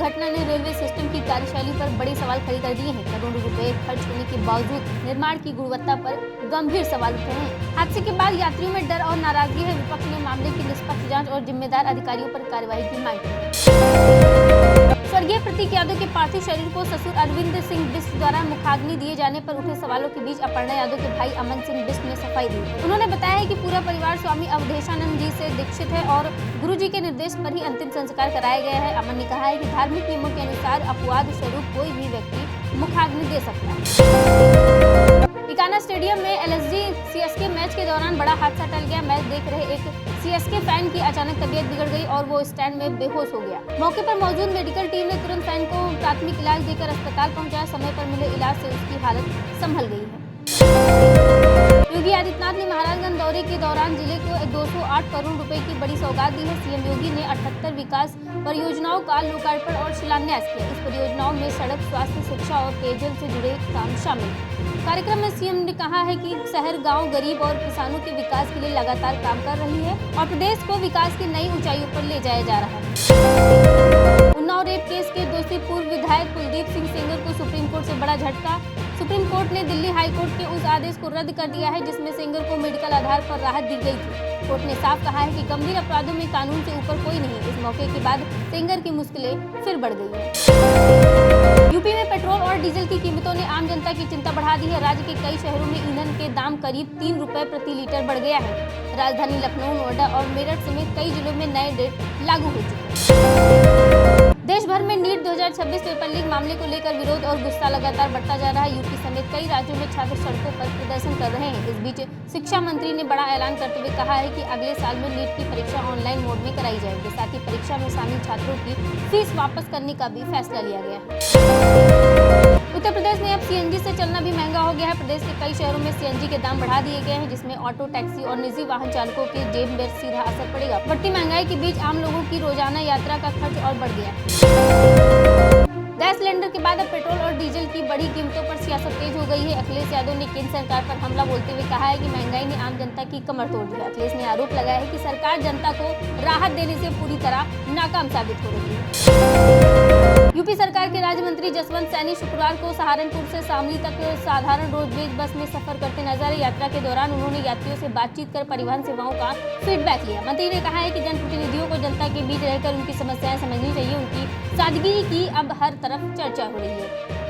घटना ने railway system की कार्यशैली पर बड़े सवाल खड़े कर दिए हैं। करोड़ों रुपए खर्च होने के बावजूद निर्माण की गुणवत्ता पर गंभीर सवाल उठे हैं। हादसे के बाद यात्रियों में डर और नाराजगी है। विपक्ष ने मामले की निष्पक्ष जांच और जिम्मेदार अधिकारियों पर कार्रवाई की मांग की। स्वर्गीय प्रतीक यादव के पार्थिव शरीर को ससुर अरविंद सिंह बिष्ट द्वारा मुखाग्नि दिए जाने पर उठे सवालों के बीच अपर्णा यादव के भाई अमन सिंह बिष्ट ने सफाई दी। उन्होंने बताया है कि पूरा परिवार स्वामी अवधेशानंद जी से दीक्षित है और गुरु जी के निर्देश पर ही अंतिम संस्कार कराया गया है। अमन ने कहा है कि धार्मिक नियमों के अनुसार अपवाद स्वरूप कोई भी व्यक्ति मुखाग्नि दे सकता है। इकाना स्टेडियम में एलएसजी सीएसके मैच के दौरान बड़ा हादसा टल गया। मैच देख रहे एक सीएसके फैन की अचानक तबीयत बिगड़ गई और वो स्टैंड में बेहोश हो गया। मौके पर मौजूद मेडिकल टीम ने तुरंत फैन को प्राथमिक इलाज देकर अस्पताल पहुंचाया। समय पर मिले इलाज से उसकी हालत संभल गई है। योगी आदित्यनाथ ने महाराजगंज दौरे के दौरान जिले को 208 करोड़ रुपए की बड़ी सौगात दी है। सीएम योगी ने 78 विकास परियोजनाओं का लोकार्पण और शिलान्यास किया। इस परियोजनाओं में सड़क, स्वास्थ्य, शिक्षा और पेयजल से जुड़े काम शामिल। कार्यक्रम में सीएम ने कहा है कि शहर, गांव, गरीब और किसानों के विकास के लिए लगातार काम कर रही है और प्रदेश को विकास की नई ऊंचाइयों पर ले जाया जा रहा है। उन्नाव रेप केस के दोषी पूर्व विधायक कुलदीप सिंह सेंगर को सुप्रीम कोर्ट से बड़ा झटका। सुप्रीम कोर्ट ने दिल्ली हाई कोर्ट के उस आदेश को रद्द कर दिया है जिसमें सेंगर को मेडिकल आधार पर राहत दी गई थी। कोर्ट ने साफ कहा है कि गंभीर अपराधों में कानून से ऊपर कोई नहीं। इस मौके के बाद सेंगर की मुश्किलें फिर बढ़ गई हैं। यूपी में पेट्रोल और डीजल की कीमतों ने आम जनता की चिंता बढ़ा दी है। राज्य के कई शहरों में ईंधन के दाम करीब 3 रुपए प्रति लीटर बढ़ गया है। राजधानी लखनऊ, नोएडा और मेरठ समेत कई जिलों में नए रेट लागू हो चुके हैं। देश भर में नीट 2026 पेपर लीक मामले को लेकर विरोध और गुस्सा लगातार बढ़ता जा रहा है। यूपी समेत कई राज्यों में छात्र सड़कों पर प्रदर्शन कर रहे हैं। इस बीच शिक्षा मंत्री ने बड़ा ऐलान करते हुए कहा है कि अगले साल में नीट की परीक्षा ऑनलाइन मोड में कराई जाएगी। साथ ही परीक्षा में शामिल छात्रों की फीस वापस करने का भी फैसला लिया गया है। उत्तर प्रदेश में अब सीएनजी से चलना भी महंगा हो गया है। प्रदेश के कई शहरों में सीएनजी के दाम बढ़ा दिए गए हैं जिसमें ऑटो, टैक्सी और निजी वाहन चालकों के जेब में सीधा असर पड़ेगा। बढ़ती महंगाई के बीच आम लोगों की रोजाना यात्रा का खर्च और बढ़ गया है। गैस सिलेंडर के बाद अब पेट्रोल और डीजल की बढ़ी कीमतों पर सियासत तेज हो गई है। अखिलेश यादव ने केंद्र सरकार पर हमला बोलते हुए कहा है कि महंगाई ने आम जनता की कमर तोड़ दी है। अखिलेश ने आरोप लगाया है कि सरकार जनता को राहत देने से पूरी तरह नाकाम साबित हो रही है। यूपी सरकार के राज्य मंत्री जसवंत सैनी शुक्रवार को सहारनपुर से शामली तक साधारण रोडवेज बस में सफर करते नजर आए। यात्रा के दौरान उन्होंने यात्रियों से बातचीत कर परिवहन सेवाओं का फीडबैक लिया। मंत्री ने कहा है कि जनप्रतिनिधियों को जनता के बीच रहकर उनकी समस्याएं समझनी चाहिए। उनकी सादगी की अब हर तरफ चर्चा हो रही है।